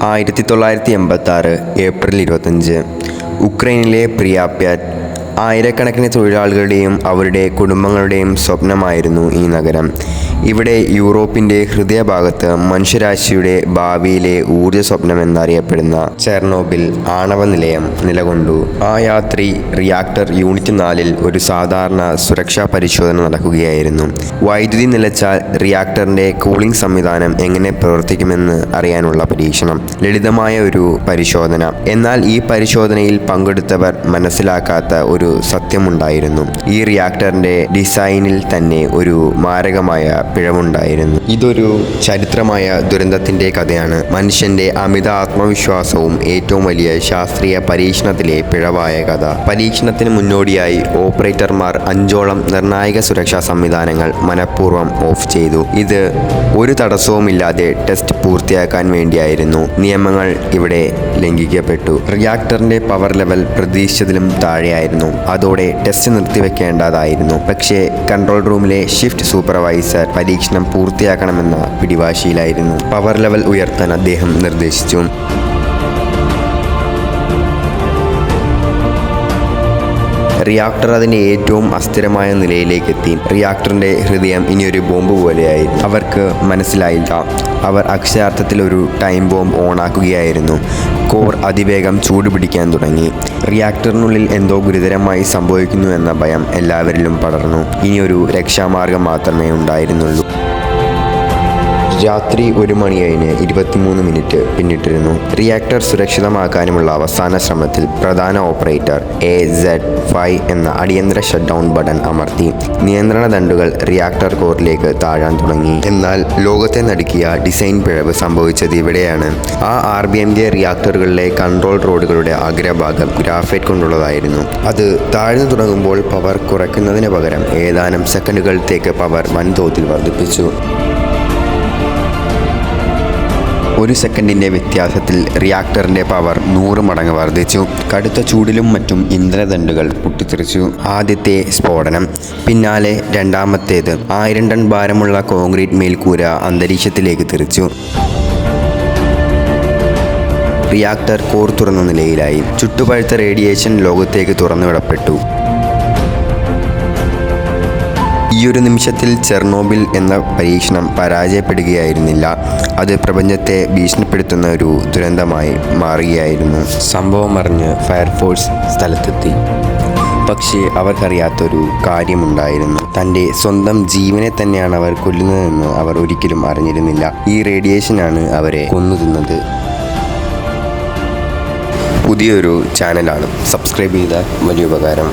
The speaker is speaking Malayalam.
1986 ഏപ്രിൽ 25 ഉക്രൈനിലെ പ്രിയാപ്യാറ്റ്. ആയിരക്കണക്കിന് തൊഴിലാളികളുടെയും അവരുടെ കുടുംബങ്ങളുടെയും സ്വപ്നമായിരുന്നു ഈ നഗരം. ഇവിടെ യൂറോപ്പിൻ്റെ ഹൃദയഭാഗത്ത് മനുഷ്യരാശിയുടെ ഭാവിയിലെ ഊർജ്ജ സ്വപ്നം എന്നറിയപ്പെടുന്ന ചെർണോബിൽ ആണവ നിലയം നിലകൊണ്ടു. ആ രാത്രി റിയാക്ടർ യൂണിറ്റ് 4-ൽ ഒരു സാധാരണ സുരക്ഷാ പരിശോധന നടക്കുകയായിരുന്നു. വൈദ്യുതി നിലച്ചാൽ റിയാക്ടറിൻ്റെ കൂളിംഗ് സംവിധാനം എങ്ങനെ പ്രവർത്തിക്കുമെന്ന് അറിയാനുള്ള പരീക്ഷണം. ലളിതമായ ഒരു പരിശോധന. എന്നാൽ ഈ പരിശോധനയിൽ പങ്കെടുത്തവർ മനസ്സിലാക്കാത്ത ഒരു സത്യമുണ്ടായിരുന്നു. ഈ റിയാക്ടറിൻ്റെ ഡിസൈനിൽ തന്നെ ഒരു മാരകമായ പിഴവുണ്ടായിരുന്നു. ഇതൊരു ചരിത്രമായ ദുരന്തത്തിൻ്റെ കഥയാണ്. മനുഷ്യൻ്റെ അമിത ആത്മവിശ്വാസവും ഏറ്റവും വലിയ ശാസ്ത്രീയ പരീക്ഷണത്തിലെ പിഴവായ കഥ. പരീക്ഷണത്തിന് മുന്നോടിയായി ഓപ്പറേറ്റർമാർ 5ഓളം നിർണായക സുരക്ഷാ സംവിധാനങ്ങൾ മനഃപൂർവ്വം ഓഫ് ചെയ്തു. ഇത് ഒരു തടസ്സവുമില്ലാതെ ടെസ്റ്റ് പൂർത്തിയാക്കാൻ വേണ്ടിയായിരുന്നു. നിയമങ്ങൾ ഇവിടെ ലംഘിക്കപ്പെട്ടു. റിയാക്ടറിൻ്റെ പവർ ലെവൽ പ്രതീക്ഷിച്ചതിലും താഴെയായിരുന്നു. അതോടെ ടെസ്റ്റ് നിർത്തിവെക്കേണ്ടതായിരുന്നു. പക്ഷേ കൺട്രോൾ റൂമിലെ ഷിഫ്റ്റ് സൂപ്പർവൈസർ പരീക്ഷണം പൂർത്തിയാക്കണമെന്ന പിടിവാശിയിലായിരുന്നു. പവർ ലെവൽ ഉയർത്താൻ അദ്ദേഹം നിർദ്ദേശിച്ചു. റിയാക്ടർ അതിൻ്റെ ഏറ്റവും അസ്ഥിരമായ നിലയിലേക്കെത്തി. റിയാക്ടറിൻ്റെ ഹൃദയം ഇനിയൊരു ബോംബ് പോലെയായി. അവർക്ക് മനസ്സിലായില്ല. അവർ അക്ഷരാർത്ഥത്തിൽ ഒരു ടൈം ബോംബ് ഓണാക്കുകയായിരുന്നു. കോർ അതിവേഗം ചൂടുപിടിക്കാൻ തുടങ്ങി. റിയാക്ടറിനുള്ളിൽ എന്തോ ഗുരുതരമായി സംഭവിക്കുന്നു എന്ന ഭയം എല്ലാവരിലും പടർന്നു. ഇനിയൊരു രക്ഷാമാർഗം മാത്രമേ ഉണ്ടായിരുന്നുള്ളൂ. രാത്രി 1 മണി കഴിഞ്ഞ് 23 പിന്നിട്ടിരുന്നു. റിയാക്ടർ സുരക്ഷിതമാക്കാനുമുള്ള അവസാന ശ്രമത്തിൽ പ്രധാന ഓപ്പറേറ്റർ AZ5 എന്ന അടിയന്തര ഷട്ട് ഡൗൺ ബട്ടൺ അമർത്തി. നിയന്ത്രണ ദണ്ഡുകൾ റിയാക്ടർ കോറിലേക്ക് താഴാൻ തുടങ്ങി. എന്നാൽ ലോകത്തെ നടുക്കിയ ഡിസൈൻ പിഴവ് സംഭവിച്ചത് ഇവിടെയാണ്. ആ RBMK റിയാക്ടറുകളിലെ കൺട്രോൾ റോഡുകളുടെ അഗ്രഭാഗം ഗ്രാഫൈറ്റ് കൊണ്ടുള്ളതായിരുന്നു. അത് താഴ്ന്നു തുടങ്ങുമ്പോൾ പവർ കുറയ്ക്കുന്നതിന് പകരം ഏതാനും സെക്കൻഡുകളത്തേക്ക് പവർ വൻതോതിൽ വർദ്ധിപ്പിച്ചു. 1 സെക്കൻഡിൻ്റെ വ്യത്യാസത്തിൽ റിയാക്ടറിൻ്റെ പവർ 100 മടങ്ങ് വർദ്ധിച്ചു. കടുത്ത ചൂടിലും മറ്റും ഇന്ധനദണ്ഡുകൾ പൊട്ടിത്തെറിച്ചു. ആദ്യത്തെ സ്ഫോടനം, പിന്നാലെ രണ്ടാമത്തേത്. 1000 ടൺ ഭാരമുള്ള കോൺക്രീറ്റ് മേൽക്കൂര അന്തരീക്ഷത്തിലേക്ക് തെറിച്ചു. റിയാക്ടർ കോർ തുറന്ന നിലയിലായി. ചുട്ടുപഴുത്ത റേഡിയേഷൻ ലോകത്തേക്ക് തുറന്നുവിടപ്പെട്ടു. ഈയൊരു നിമിഷത്തിൽ ചെർണോബിൽ എന്ന പരീക്ഷണം പരാജയപ്പെടുകയായിരുന്നില്ല. അത് പ്രപഞ്ചത്തെ ഭീഷണിപ്പെടുത്തുന്ന ഒരു ദുരന്തമായി മാറുകയായിരുന്നു. സംഭവം അറിഞ്ഞ് ഫയർഫോഴ്സ് സ്ഥലത്തെത്തി. പക്ഷേ അവർക്കറിയാത്തൊരു കാര്യമുണ്ടായിരുന്നു. തൻ്റെ സ്വന്തം ജീവനെ തന്നെയാണ് അവർ കൊല്ലുന്നതെന്ന് അവർ ഒരിക്കലും അറിഞ്ഞിരുന്നില്ല. ഈ റേഡിയേഷനാണ് അവരെ കൊന്നുതിന്നത്. പുതിയൊരു ചാനലാണ്. സബ്സ്ക്രൈബ് ചെയ്താൽ വലിയ ഉപകാരം.